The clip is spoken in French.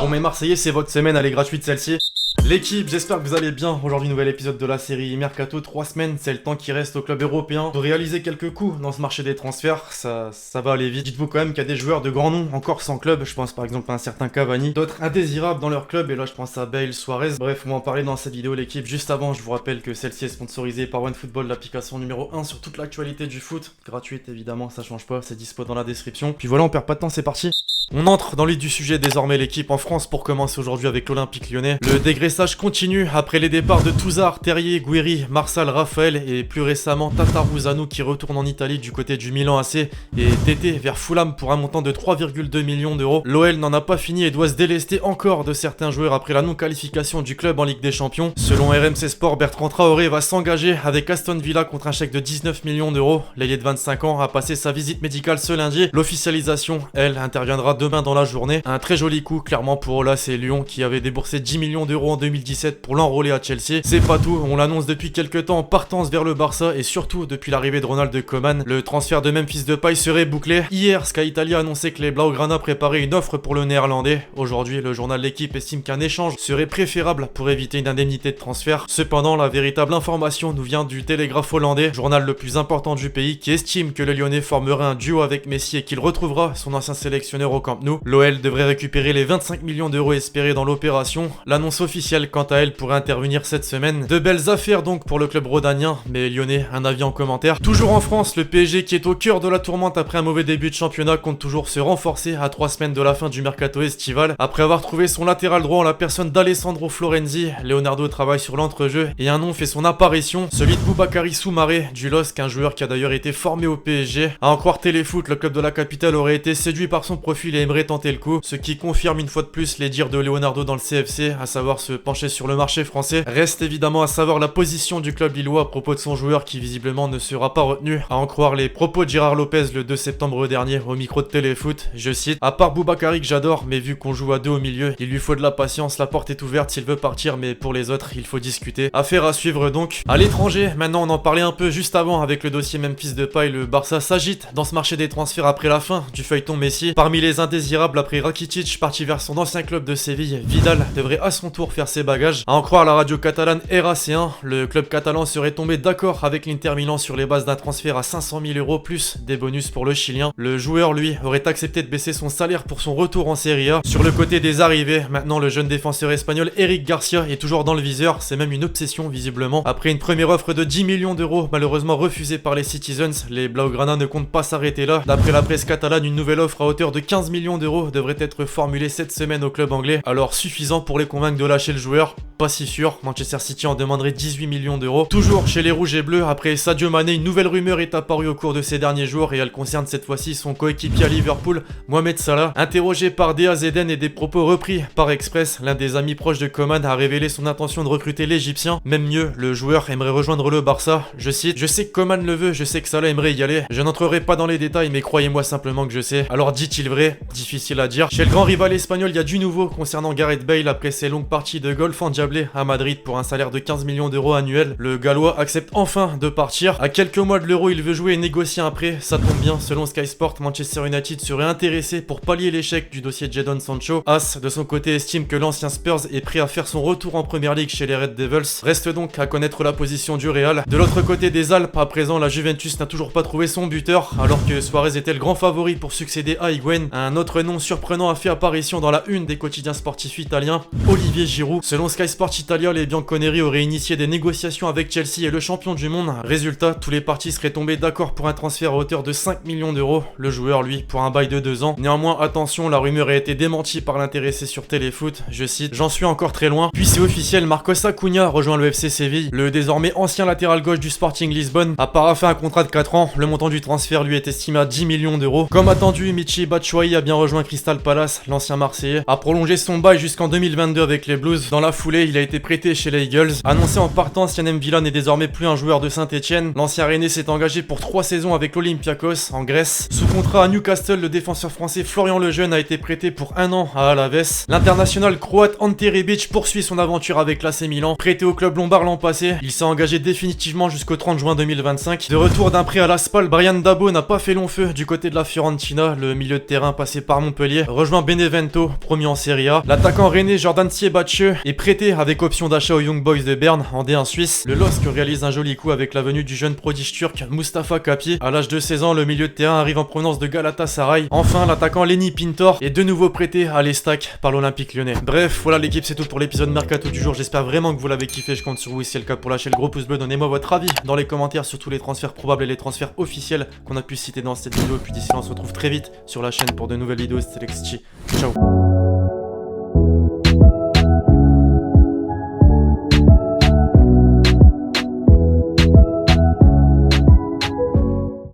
Bon mes Marseillais, c'est votre semaine, elle est gratuite celle-ci. L'équipe, j'espère que vous allez bien. Aujourd'hui, nouvel épisode de la série Mercato. 3 semaines, c'est le temps qui reste au club européen de réaliser quelques coups dans ce marché des transferts. Ça va aller vite. Dites-vous quand même qu'il y a des joueurs de grand nom encore sans club. Je pense par exemple à un certain Cavani. D'autres indésirables dans leur club. Et là, je pense à Bale, Suarez. Bref, on va en parler dans cette vidéo, l'équipe. Juste avant, je vous rappelle que celle-ci est sponsorisée par OneFootball, l'application numéro 1 sur toute l'actualité du foot. Gratuite, évidemment, ça change pas. C'est dispo dans la description. Puis voilà, on perd pas de temps, c'est parti. On entre dans le vif du sujet désormais, l'équipe en France pour commencer aujourd'hui avec l'Olympique Lyonnais. Le dégraissage continue après les départs de Touzard, Terrier, Guiri, Marsal, Raphaël et plus récemment Tataruzanu qui retourne en Italie du côté du Milan AC et Tété vers Fulham pour un montant de 3,2 millions d'euros. L'OL n'en a pas fini et doit se délester encore de certains joueurs après la non-qualification du club en Ligue des Champions. Selon RMC Sport, Bertrand Traoré va s'engager avec Aston Villa contre un chèque de 19 millions d'euros. L'ailier de 25 ans a passé sa visite médicale ce lundi. L'officialisation, elle, interviendra demain dans la journée. Un très joli coup clairement pour Olas et Lyon qui avait déboursé 10 millions d'euros en 2017 pour l'enrôler à Chelsea. C'est pas tout, on l'annonce depuis quelques temps en partance vers le Barça et surtout depuis l'arrivée de Ronald Koeman. Le transfert de Memphis Depay serait bouclé. Hier, Sky Italia annonçait que les Blaugrana préparaient une offre pour le néerlandais. Aujourd'hui, le journal L'équipe estime qu'un échange serait préférable pour éviter une indemnité de transfert. Cependant, la véritable information nous vient du Télégraphe hollandais, journal le plus important du pays, qui estime que le Lyonnais formera un duo avec Messi et qu'il retrouvera son ancien sélectionneur au Camp Nou. L'OL devrait récupérer les 25 millions d'euros espérés dans l'opération. L'annonce officielle, quant à elle, pourrait intervenir cette semaine. De belles affaires donc pour le club rhodanien, mais lyonnais, un avis en commentaire. Toujours en France, le PSG qui est au cœur de la tourmente après un mauvais début de championnat compte toujours se renforcer à 3 semaines de la fin du mercato estival. Après avoir trouvé son latéral droit en la personne d'Alessandro Florenzi, Leonardo travaille sur l'entrejeu et un nom fait son apparition, celui de Boubakary Soumaré du LOSC, un joueur qui a d'ailleurs été formé au PSG. À en croire Téléfoot, le club de la capitale aurait été séduit par son profil et aimerait tenter le coup, ce qui confirme une fois de plus les dires de Leonardo dans le CFC, à savoir se pencher sur le marché français. Reste évidemment à savoir la position du club lillois à propos de son joueur qui visiblement ne sera pas retenu. À en croire les propos de Gérard Lopez le 2 septembre dernier au micro de Téléfoot, je cite: à part Boubakary que j'adore, mais vu qu'on joue à deux au milieu, il lui faut de la patience, la porte est ouverte s'il veut partir, mais pour les autres, il faut discuter. Affaire à suivre donc. À l'étranger, maintenant on en parlait un peu juste avant avec le dossier Memphis Depay, le Barça s'agite dans ce marché des transferts après la fin du feuilleton Messi. Parmi les indésirables après Rakitic parti vers son ancien club de Séville, Vidal devrait à son tour faire ses bagages. À en croire la radio catalane RAC1, le club catalan serait tombé d'accord avec l'Inter Milan sur les bases d'un transfert à 500 000 euros plus des bonus pour le Chilien. Le joueur, lui, aurait accepté de baisser son salaire pour son retour en Serie A. Sur le côté des arrivées, maintenant le jeune défenseur espagnol Eric Garcia est toujours dans le viseur, c'est même une obsession visiblement. Après une première offre de 10 millions d'euros, malheureusement refusée par les Citizens, les Blaugrana ne comptent pas s'arrêter là. D'après la presse catalane, une nouvelle offre à hauteur de 15 millions d'euros devrait être formulée cette semaine au club anglais. Alors suffisant pour les convaincre de lâcher le joueur? Pas si sûr, Manchester City en demanderait 18 millions d'euros. Toujours chez les Rouges et Bleus, après Sadio Mané, une nouvelle rumeur est apparue au cours de ces derniers jours et elle concerne cette fois-ci son coéquipier à Liverpool, Mohamed Salah. Interrogé par DAZN et des propos repris par Express, l'un des amis proches de Coman a révélé son intention de recruter l'Égyptien. Même mieux, le joueur aimerait rejoindre le Barça. Je cite: je sais que Coman le veut, je sais que Salah aimerait y aller. Je n'entrerai pas dans les détails, mais croyez-moi simplement que je sais. Alors dit-il vrai? Difficile à dire. Chez le grand rival espagnol, il y a du nouveau concernant Gareth Bale après ses longues parties de golf endiablées à Madrid pour un salaire de 15 millions d'euros annuel. Le Gallois accepte enfin de partir. À quelques mois de l'Euro, il veut jouer et négocier un prêt. Ça tombe bien, selon Sky Sport, Manchester United serait intéressé pour pallier l'échec du dossier Jadon Sancho. As, de son côté, estime que l'ancien Spurs est prêt à faire son retour en Première Ligue chez les Red Devils. Reste donc à connaître la position du Real. De l'autre côté des Alpes, à présent, la Juventus n'a toujours pas trouvé son buteur, alors que Suarez était le grand favori pour succéder à Higuain. Un autre nom surprenant a fait apparition dans la une des quotidiens sportifs italiens, Olivier Giroud. Selon Sky Sport Italia, les Bianconeri auraient initié des négociations avec Chelsea et le champion du monde. Résultat, tous les partis seraient tombés d'accord pour un transfert à hauteur de 5 millions d'euros. Le joueur, lui, pour un bail de 2 ans. Néanmoins, attention, la rumeur a été démentie par l'intéressé sur Téléfoot. Je cite: j'en suis encore très loin. Puis c'est officiel, Marcos Acuna rejoint le FC Séville. Le désormais ancien latéral gauche du Sporting Lisbonne a paraphé un contrat de 4 ans. Le montant du transfert lui est estimé à 10 millions d'euros. Comme attendu, Michy Batshuayi a bien rejoint Crystal Palace. L'ancien Marseillais a prolongé son bail jusqu'en 2022 avec les Blues. Dans la foulée, il a été prêté chez les Eagles. Annoncé en partance, Yann M'Vila n'est désormais plus un joueur de Saint-Etienne. L'ancien Rennais s'est engagé pour 3 saisons avec l'Olympiakos en Grèce. Sous contrat à Newcastle, le défenseur français Florian Lejeune a été prêté pour 1 an à Alaves. L'international croate Ante Rebic poursuit son aventure avec l'AC Milan. Prêté au club lombard l'an passé, il s'est engagé définitivement jusqu'au 30 juin 2025. De retour d'un prêt à la Spal, Brian Dabo n'a pas fait long feu du côté de la Fiorentina. Le milieu de terrain passé par Montpellier rejoint Benevento, promu en Serie A. L'attaquant rennais Jordan Siebatcheux est prêté avec option d'achat aux Young Boys de Berne en D1 Suisse. Le LOSC réalise un joli coup avec la venue du jeune prodige turc Mustafa Kapi. À l'âge de 16 ans, le milieu de terrain arrive en provenance de Galatasaray. Enfin, l'attaquant Lenny Pintor est de nouveau prêté à l'Estac par l'Olympique Lyonnais. Bref, voilà l'équipe, c'est tout pour l'épisode Mercato du jour. J'espère vraiment que vous l'avez kiffé. Je compte sur vous si c'est le cas pour lâcher le gros pouce bleu. Donnez-moi votre avis dans les commentaires sur tous les transferts probables et les transferts officiels qu'on a pu citer dans cette vidéo. Puis d'ici là, on se retrouve très vite sur la chaîne pour de nouvelles vidéos. C'était Lexchi. Ciao.